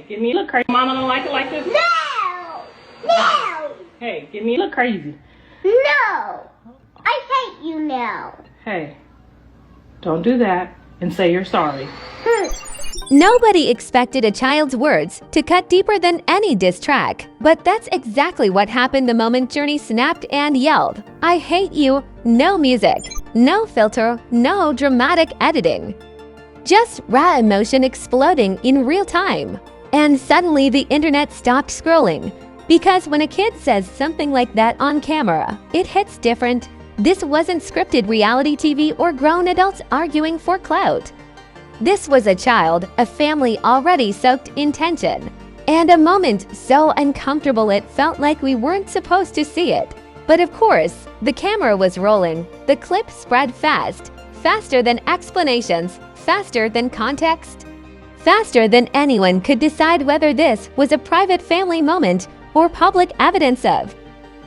Give me a look crazy. Mama don't like it like this? No! No! Hey, give me a look crazy. No! I hate you now. Hey, don't do that and say you're sorry. Nobody expected a child's words to cut deeper than any diss track, but that's exactly what happened the moment Journey snapped and yelled, "I hate you, no music, no filter, no dramatic editing." Just raw emotion exploding in real time. And suddenly the internet stopped scrolling. Because when a kid says something like that on camera, it hits different. This wasn't scripted reality TV or grown adults arguing for clout. This was a child, a family already soaked in tension, and a moment so uncomfortable it felt like we weren't supposed to see it. But of course, the camera was rolling. The clip spread fast, faster than explanations, faster than context, faster than anyone could decide whether this was a private family moment or public evidence of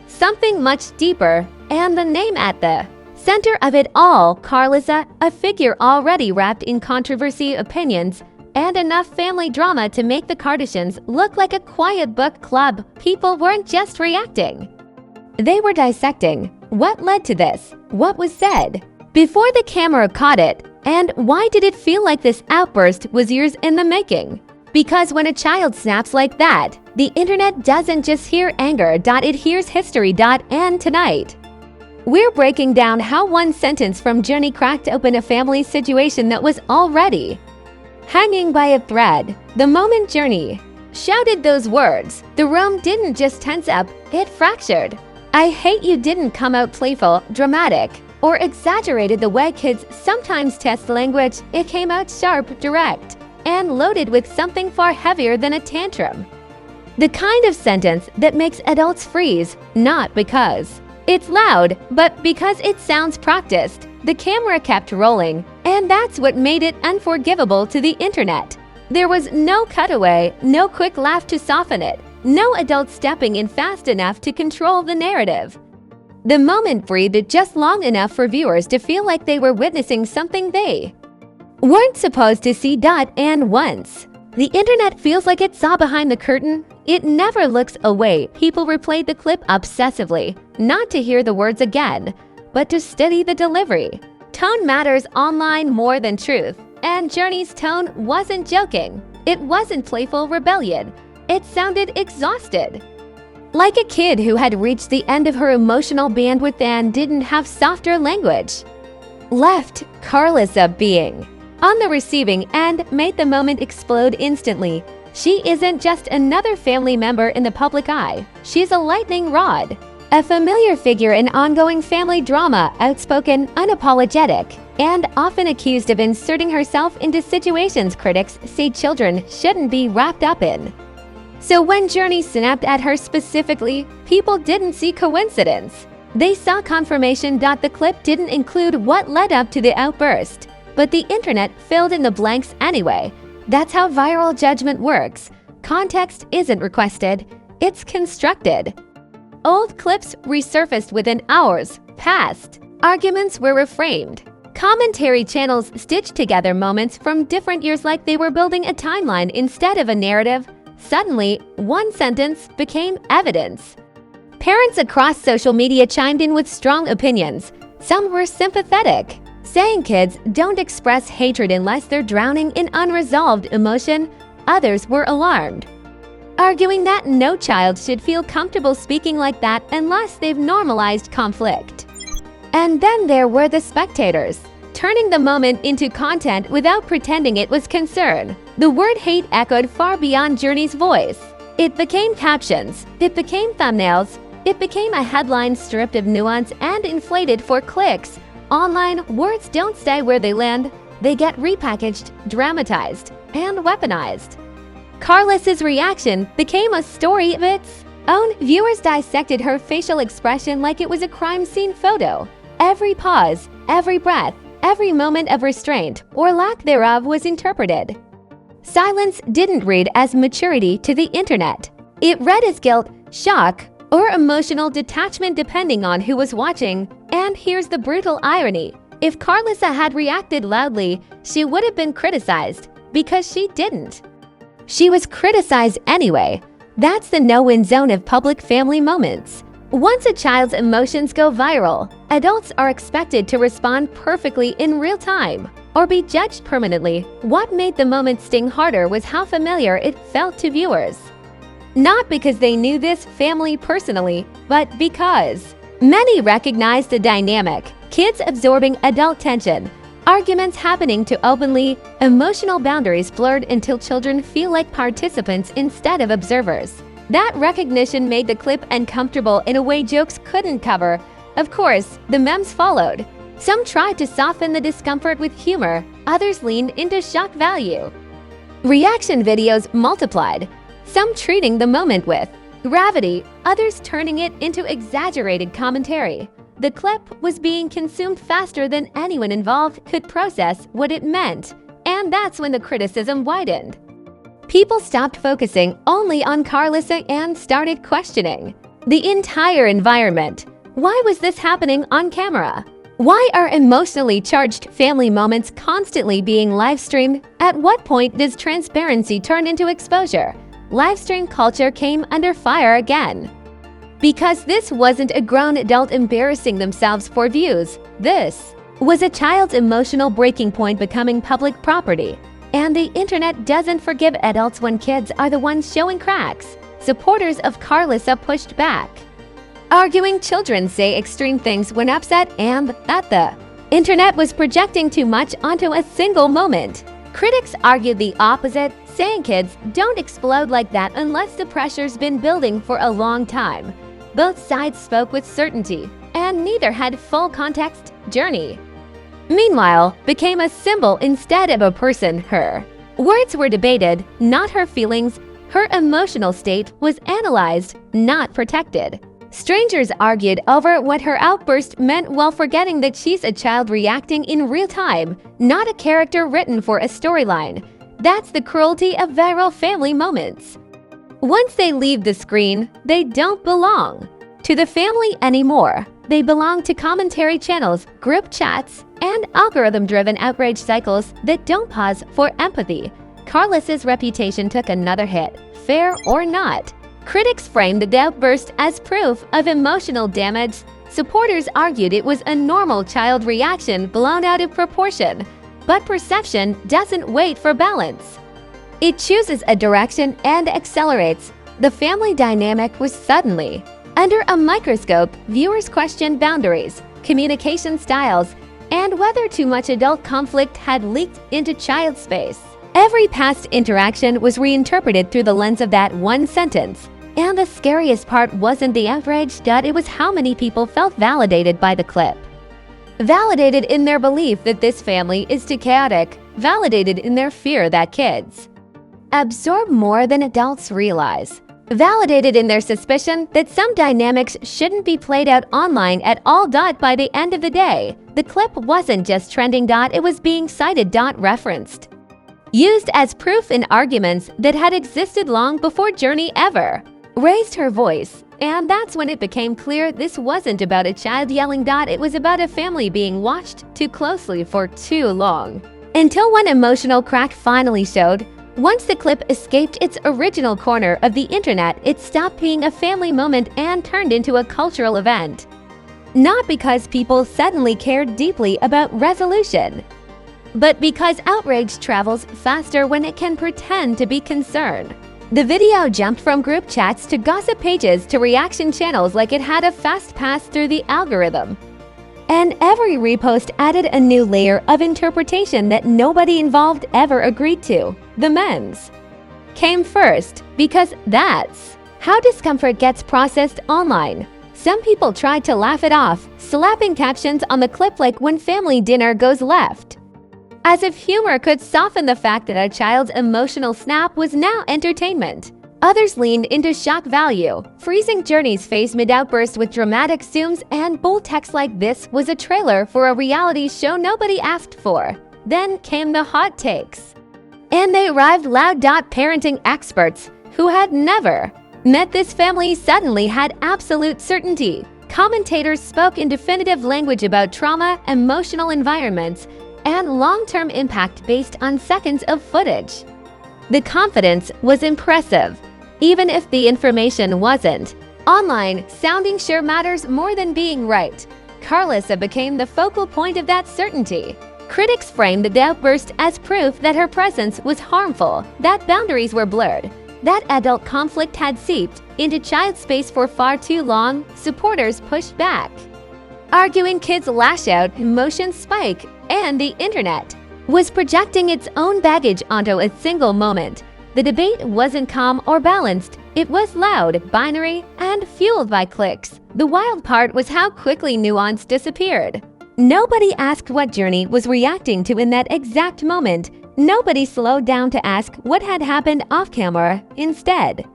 something much deeper, and the name at the center of it all, Karlissa, a figure already wrapped in controversy, opinions, and enough family drama to make the Kardashians look like a quiet book club. People weren't just reacting. They were dissecting what led to this, what was said, before the camera caught it, and why did it feel like this outburst was years in the making? Because when a child snaps like that, the internet doesn't just hear anger, it hears history. And tonight, we're breaking down how one sentence from Journey cracked open a family situation that was already hanging by a thread. The moment Journey shouted those words, the room didn't just tense up, it fractured. "I hate you" didn't come out playful, dramatic, or exaggerated the way kids sometimes test language. It came out sharp, direct, and loaded with something far heavier than a tantrum. The kind of sentence that makes adults freeze, not because it's loud, but because it sounds practiced. The camera kept rolling, and that's what made it unforgivable to the internet. There was no cutaway, no quick laugh to soften it, no adult stepping in fast enough to control the narrative. The moment breathed just long enough for viewers to feel like they were witnessing something they weren't supposed to see. And once the internet feels like it saw behind the curtain, it never looks away. People replayed the clip obsessively, not to hear the words again, but to study the delivery. Tone matters online more than truth, and Journey's tone wasn't joking. It wasn't playful rebellion. It sounded exhausted. Like a kid who had reached the end of her emotional bandwidth and didn't have softer language left. Karlissa being on the receiving end made the moment explode instantly. She isn't just another family member in the public eye. She's a lightning rod, a familiar figure in ongoing family drama, outspoken, unapologetic, and often accused of inserting herself into situations critics say children shouldn't be wrapped up in. So when Journey snapped at her specifically, people didn't see coincidence. They saw confirmation. The clip didn't include what led up to the outburst, but the internet filled in the blanks anyway. That's how viral judgment works. Context isn't requested, it's constructed. Old clips resurfaced within hours. Past arguments were reframed. Commentary channels stitched together moments from different years like they were building a timeline instead of a narrative. Suddenly, one sentence became evidence. Parents across social media chimed in with strong opinions. Some were sympathetic, saying kids don't express hatred unless they're drowning in unresolved emotion. Others were alarmed, arguing that no child should feel comfortable speaking like that unless they've normalized conflict. And then there were the spectators, turning the moment into content without pretending it was concern. The word hate echoed far beyond Journey's voice. It became captions, it became thumbnails, it became a headline stripped of nuance and inflated for clicks. Online, words don't stay where they land. They get repackaged, dramatized, and weaponized. Karlissa's reaction became a story of its own. Viewers dissected her facial expression like it was a crime scene photo. Every pause, every breath, every moment of restraint or lack thereof was interpreted. Silence didn't read as maturity to the internet. It read as guilt, shock, or emotional detachment depending on who was watching. And here's the brutal irony. If Karlissa had reacted loudly, she would have been criticized because she didn't. She was criticized anyway. That's the no-win zone of public family moments. Once a child's emotions go viral, adults are expected to respond perfectly in real time or be judged permanently. What made the moment sting harder was how familiar it felt to viewers. Not because they knew this family personally, but because many recognized the dynamic: kids absorbing adult tension, arguments happening too openly, emotional boundaries blurred until children feel like participants instead of observers. That recognition made the clip uncomfortable in a way jokes couldn't cover. Of course, the memes followed. Some tried to soften the discomfort with humor, others leaned into shock value. Reaction videos multiplied, some treating the moment with gravity, others turning it into exaggerated commentary. The clip was being consumed faster than anyone involved could process what it meant, and that's when the criticism widened. People stopped focusing only on Karlissa and started questioning the entire environment. Why was this happening on camera? Why are emotionally charged family moments constantly being live-streamed? At what point does transparency turn into exposure? Livestream culture came under fire again. Because this wasn't a grown adult embarrassing themselves for views. This was a child's emotional breaking point becoming public property. And the internet doesn't forgive adults when kids are the ones showing cracks. Supporters of Karlissa pushed back, arguing children say extreme things when upset and that the internet was projecting too much onto a single moment. Critics argued the opposite, saying kids don't explode like that unless the pressure's been building for a long time. Both sides spoke with certainty, and neither had full context. Journey, meanwhile, became a symbol instead of a person. Her words were debated, not her feelings. Her emotional state was analyzed, not protected. Strangers argued over what her outburst meant while forgetting that she's a child reacting in real time, not a character written for a storyline. That's the cruelty of viral family moments. Once they leave the screen, they don't belong to the family anymore. They belong to commentary channels, group chats, and algorithm-driven outrage cycles that don't pause for empathy. Karlissa's reputation took another hit, fair or not. Critics framed the outburst as proof of emotional damage. Supporters argued it was a normal child reaction blown out of proportion. But perception doesn't wait for balance. It chooses a direction and accelerates. The family dynamic was suddenly under a microscope. Viewers questioned boundaries, communication styles, and whether too much adult conflict had leaked into child space. Every past interaction was reinterpreted through the lens of that one sentence. And the scariest part wasn't the outrage, it was how many people felt validated by the clip. Validated in their belief that this family is too chaotic, validated in their fear that kids absorb more than adults realize, validated in their suspicion that some dynamics shouldn't be played out online at all. By the end of the day, the clip wasn't just trending, it was being cited, referenced, used as proof in arguments that had existed long before Journey ever raised her voice. And that's when it became clear this wasn't about a child yelling, it was about a family being watched too closely for too long. Until one emotional crack finally showed. Once the clip escaped its original corner of the internet, it stopped being a family moment and turned into a cultural event. Not because people suddenly cared deeply about resolution, but because outrage travels faster when it can pretend to be concerned. The video jumped from group chats to gossip pages to reaction channels like it had a fast pass through the algorithm. And every repost added a new layer of interpretation that nobody involved ever agreed to. The memes came first because that's how discomfort gets processed online. Some people tried to laugh it off, slapping captions on the clip like "when family dinner goes left," as if humor could soften the fact that a child's emotional snap was now entertainment. Others leaned into shock value, freezing Journey's face mid-outburst with dramatic zooms and bold text like "this was a trailer for a reality show nobody asked for." Then came the hot takes. And they arrived loud. Parenting experts who had never met this family suddenly had absolute certainty. Commentators spoke in definitive language about trauma, emotional environments, and long-term impact based on seconds of footage. The confidence was impressive, even if the information wasn't. Online, sounding sure matters more than being right. Karlissa became the focal point of that certainty. Critics framed the outburst as proof that her presence was harmful, that boundaries were blurred, that adult conflict had seeped into child space for far too long. Supporters pushed back, arguing kids' lash out, emotions spike, and the internet was projecting its own baggage onto a single moment. The debate wasn't calm or balanced. It was loud, binary, and fueled by clicks. The wild part was how quickly nuance disappeared. Nobody asked what Journey was reacting to in that exact moment. Nobody slowed down to ask what had happened off-camera instead.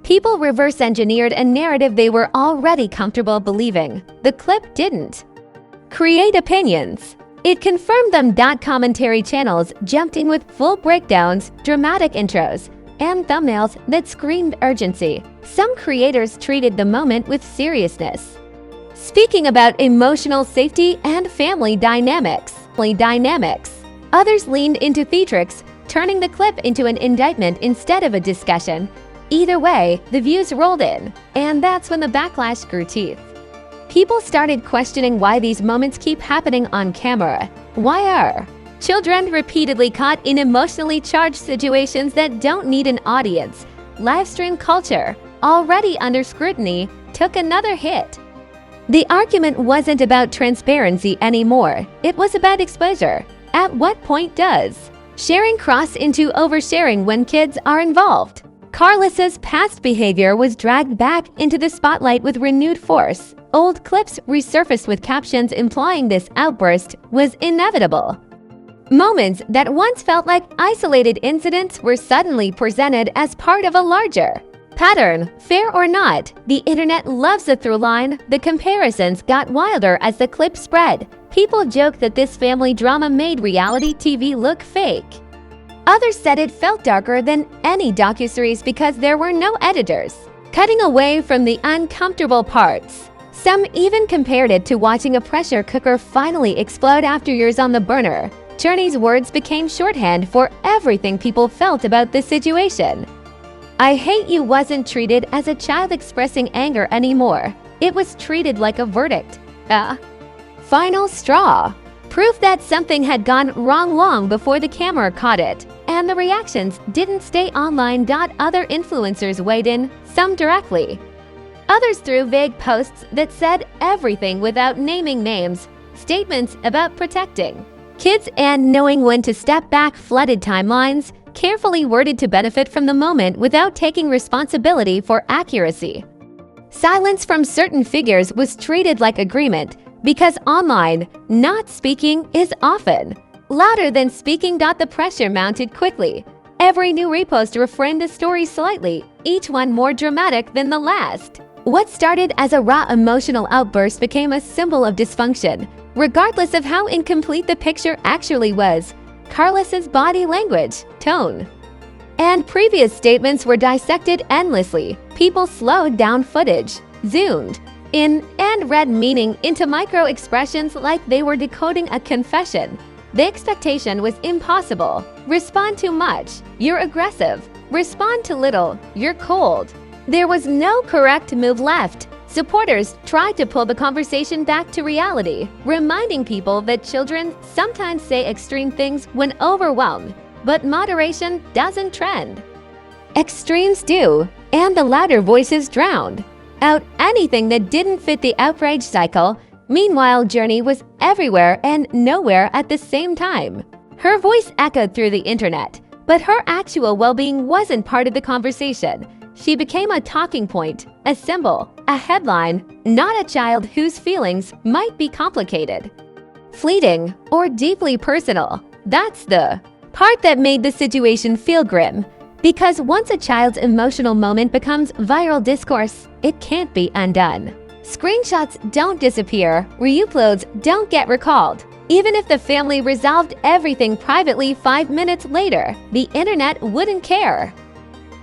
People reverse-engineered a narrative they were already comfortable believing. The clip didn't create opinions. It confirmed them. Commentary channels jumped in with full breakdowns, dramatic intros, and thumbnails that screamed urgency. Some creators treated the moment with seriousness, speaking about emotional safety and family dynamics. Others leaned into theatrics, turning the clip into an indictment instead of a discussion. Either way, the views rolled in, and that's when the backlash grew teeth. People started questioning why these moments keep happening on camera. Why are children repeatedly caught in emotionally charged situations that don't need an audience? Livestream culture, already under scrutiny, took another hit. The argument wasn't about transparency anymore. It was about exposure. At what point does sharing cross into oversharing when kids are involved? Karlissa's past behavior was dragged back into the spotlight with renewed force. Old clips resurfaced with captions implying this outburst was inevitable. Moments that once felt like isolated incidents were suddenly presented as part of a larger pattern. Fair or not, the internet loves a through line. The comparisons got wilder as the clip spread. People joked that this family drama made reality TV look fake. Others said it felt darker than any docuseries because there were no editors cutting away from the uncomfortable parts. Some even compared it to watching a pressure cooker finally explode after years on the burner. Journey's words became shorthand for everything people felt about this situation. "I hate you" wasn't treated as a child expressing anger anymore. It was treated like a verdict, a final straw, proof that something had gone wrong long before the camera caught it. And the reactions didn't stay online. Other influencers weighed in, some directly, others through vague posts that said everything without naming names, statements about protecting kids and knowing when to step back, flooded timelines, carefully worded to benefit from the moment without taking responsibility for accuracy. Silence from certain figures was treated like agreement, because online, not speaking is often louder than speaking. The pressure mounted quickly. Every new repost reframed the story slightly, each one more dramatic than the last. What started as a raw emotional outburst became a symbol of dysfunction, regardless of how incomplete the picture actually was. Karlissa's body language, tone, and previous statements were dissected endlessly. People slowed down footage, zoomed in, and read meaning into micro expressions like they were decoding a confession. The expectation was impossible. Respond too much, you're aggressive. Respond too little, you're cold. There was no correct move left. Supporters tried to pull the conversation back to reality, reminding people that children sometimes say extreme things when overwhelmed, but moderation doesn't trend. Extremes do, and the louder voices drowned out anything that didn't fit the outrage cycle. Meanwhile, Journey was everywhere and nowhere at the same time. Her voice echoed through the internet, but her actual well-being wasn't part of the conversation. She became a talking point, a symbol, a headline, not a child whose feelings might be complicated, fleeting, or deeply personal. That's the part that made the situation feel grim. Because once a child's emotional moment becomes viral discourse, it can't be undone. Screenshots don't disappear, reuploads don't get recalled. Even if the family resolved everything privately 5 minutes later, the internet wouldn't care.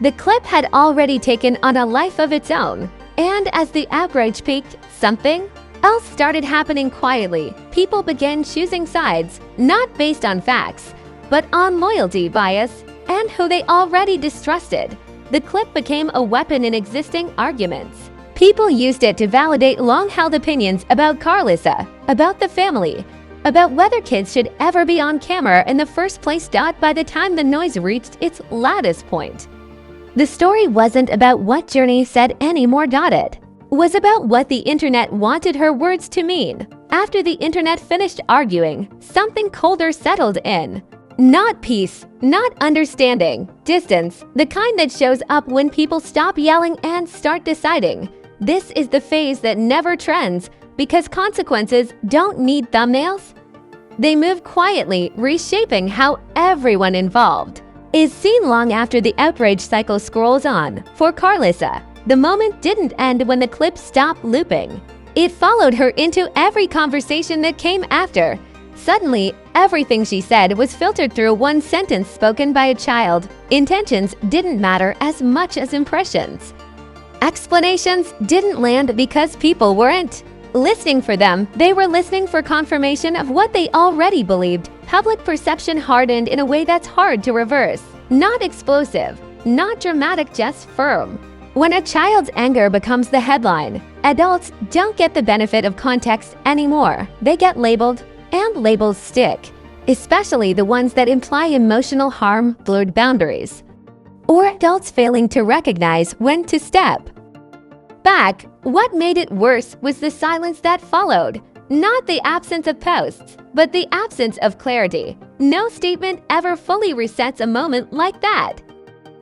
The clip had already taken on a life of its own, and as the outrage peaked, something else started happening quietly. People began choosing sides, not based on facts, but on loyalty bias. and who they already distrusted. The clip became a weapon in existing arguments. People used it to validate long-held opinions about Karlissa, about the family, about whether kids should ever be on camera in the first place. By the time the noise reached its loudest point, the story wasn't about what Journey said anymore. It was about what the internet wanted her words to mean. After the internet finished arguing, something colder settled in. Not peace, not understanding, distance, the kind that shows up when people stop yelling and start deciding. This is the phase that never trends, because consequences don't need thumbnails. They move quietly, reshaping how everyone involved is seen. Long after the outrage cycle scrolls on, for Karlissa, the moment didn't end when the clip stopped looping. It followed her into every conversation that came after. Suddenly, everything she said was filtered through one sentence spoken by a child. Intentions didn't matter as much as impressions. Explanations didn't land because people weren't listening for them. They were listening for confirmation of what they already believed. Public perception hardened in a way that's hard to reverse. Not explosive, not dramatic, just firm. When a child's anger becomes the headline, adults don't get the benefit of context anymore. They get labeled, and labels stick, especially the ones that imply emotional harm, blurred boundaries, or adults failing to recognize when to step back. What made it worse was the silence that followed. Not the absence of posts, but the absence of clarity. No statement ever fully resets a moment like that.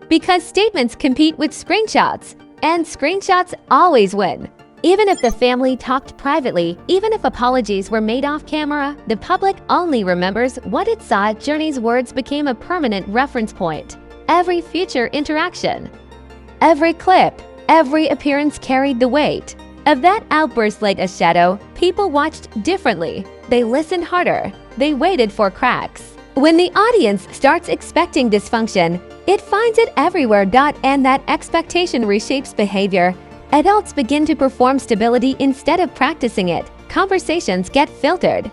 Because statements compete with screenshots, and screenshots always win. Even if the family talked privately, even if apologies were made off camera, the public only remembers what it saw. Journey's words became a permanent reference point. Every future interaction, every clip, every appearance carried the weight of that outburst like a shadow. People watched differently. They listened harder. They waited for cracks. When the audience starts expecting dysfunction, it finds it everywhere. And that expectation reshapes behavior. Adults begin to perform stability instead of practicing it. Conversations get filtered.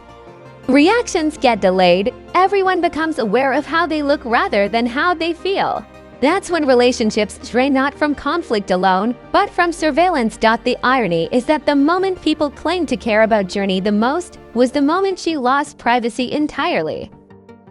Reactions get delayed. Everyone becomes aware of how they look rather than how they feel. That's when relationships strain, not from conflict alone, but from surveillance. The irony is that the moment people claimed to care about Journey the most was the moment she lost privacy entirely.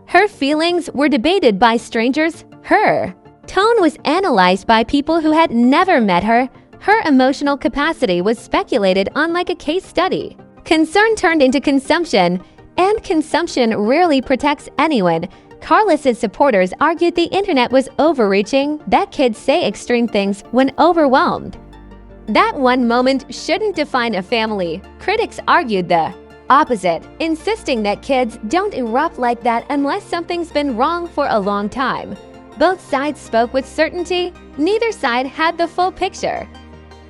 Her feelings were debated by strangers. Her tone was analyzed by people who had never met her. Her emotional capacity was speculated on like a case study. Concern turned into consumption, and consumption rarely protects anyone. Karlissa's supporters argued the internet was overreaching, that kids say extreme things when overwhelmed. That one moment shouldn't define a family. Critics argued the opposite, insisting that kids don't erupt like that unless something's been wrong for a long time. Both sides spoke with certainty. Neither side had the full picture.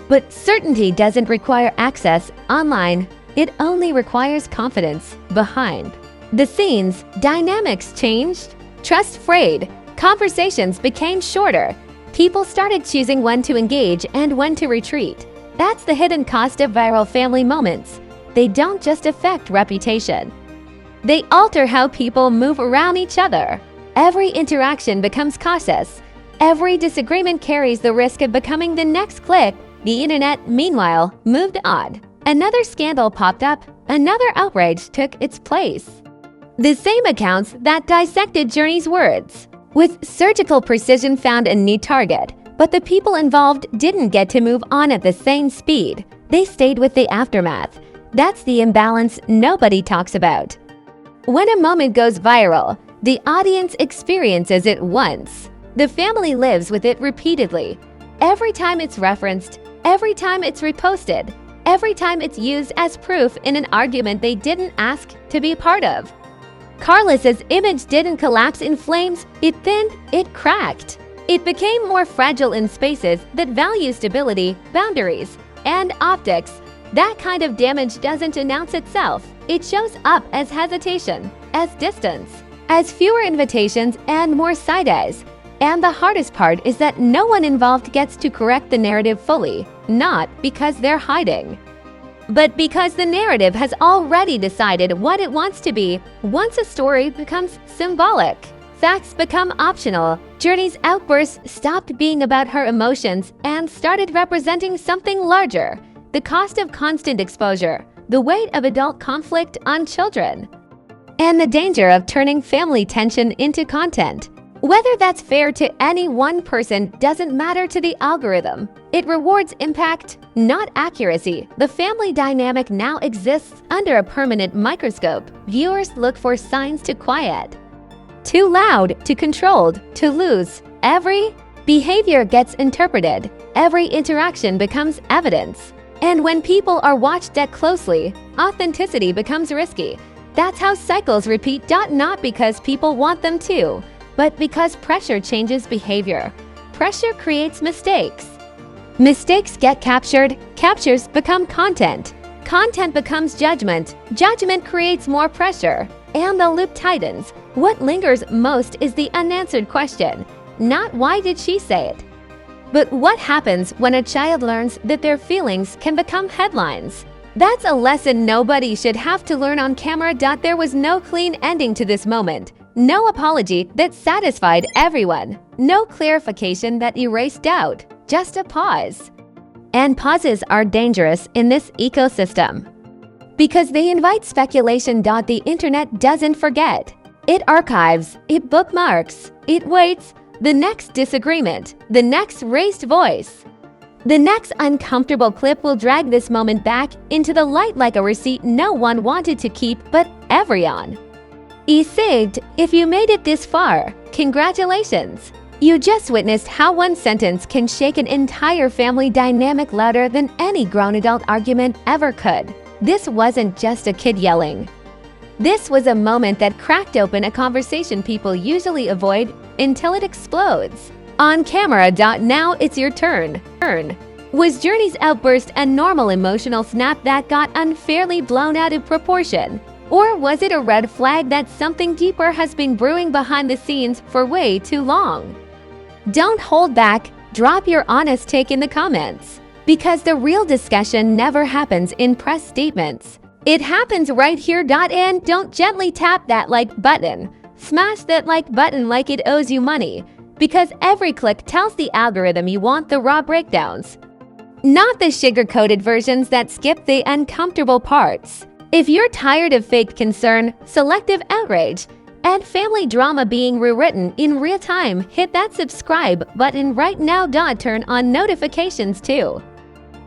But certainty doesn't require access online. It only requires confidence behind the scenes. Dynamics changed. Trust frayed. Conversations became shorter. People started choosing when to engage and when to retreat. That's the hidden cost of viral family moments. They don't just affect reputation. They alter how people move around each other. Every interaction becomes cautious. Every disagreement carries the risk of becoming the next clip. The internet, meanwhile, moved on. Another scandal popped up. Another outrage took its place. The same accounts that dissected Journey's words with surgical precision found a new target, but the people involved didn't get to move on at the same speed. They stayed with the aftermath. That's the imbalance nobody talks about. When a moment goes viral, the audience experiences it once. The family lives with it repeatedly. Every time it's referenced, every time it's reposted, every time it's used as proof in an argument they didn't ask to be part of. Karlissa's image didn't collapse in flames, it thinned, it cracked. It became more fragile in spaces that value stability, boundaries, and optics. That kind of damage doesn't announce itself. It shows up as hesitation, as distance, as fewer invitations and more side eyes. And the hardest part is that no one involved gets to correct the narrative fully, not because they're hiding, but because the narrative has already decided what it wants to be. Once a story becomes symbolic, Facts become optional. Journey's outbursts stopped being about her emotions and started representing something larger: the cost of constant exposure, the weight of adult conflict on children, and the danger of turning family tension into content. Whether that's fair to any one person doesn't matter to the algorithm. It rewards impact, not accuracy. The family dynamic now exists under a permanent microscope. Viewers look for signs to quiet. Too loud, to controlled, to loose. Every behavior gets interpreted. Every interaction becomes evidence. And when people are watched that closely, authenticity becomes risky. That's how cycles repeat, not because people want them to, but because pressure changes behavior. Pressure creates mistakes. Mistakes get captured, captures become content. Content becomes judgment. Judgment creates more pressure. And the loop tightens. What lingers most is the unanswered question, not why did she say it, but what happens when a child learns that their feelings can become headlines? That's a lesson nobody should have to learn on camera. There was no clean ending to this moment. No apology that satisfied everyone. No clarification that erased doubt. Just a pause. And pauses are dangerous in this ecosystem, because they invite speculation. The internet doesn't forget. It archives, it bookmarks, it waits. The next disagreement, the next raised voice, the next uncomfortable clip will drag this moment back into the light like a receipt no one wanted to keep but everyone. Saved. If you made it this far, congratulations! You just witnessed how one sentence can shake an entire family dynamic louder than any grown adult argument ever could. This wasn't just a kid yelling. This was a moment that cracked open a conversation people usually avoid until it explodes. On camera. Now it's your turn. Was Journey's outburst a normal emotional snap that got unfairly blown out of proportion? Or was it a red flag that something deeper has been brewing behind the scenes for way too long? Don't hold back. Drop your honest take in the comments, because the real discussion never happens in press statements. It happens right here. And don't gently tap that like button. Smash that like button like it owes you money, because every click tells the algorithm you want the raw breakdowns, not the sugar-coated versions that skip the uncomfortable parts. If you're tired of fake concern, selective outrage, and family drama being rewritten in real time, hit that subscribe button right now. Turn on notifications too,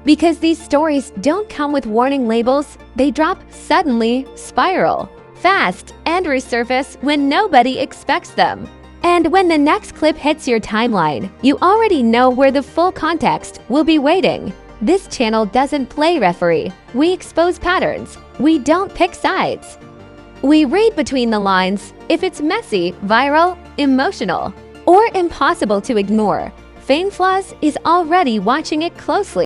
because these stories don't come with warning labels. They drop suddenly, spiral fast, and resurface when nobody expects them. And when the next clip hits your timeline, you already know where the full context will be waiting. This channel doesn't play referee. We expose patterns. We don't pick sides. We read between the lines. If it's messy, viral, emotional, or impossible to ignore, Fame Flaws is already watching it closely.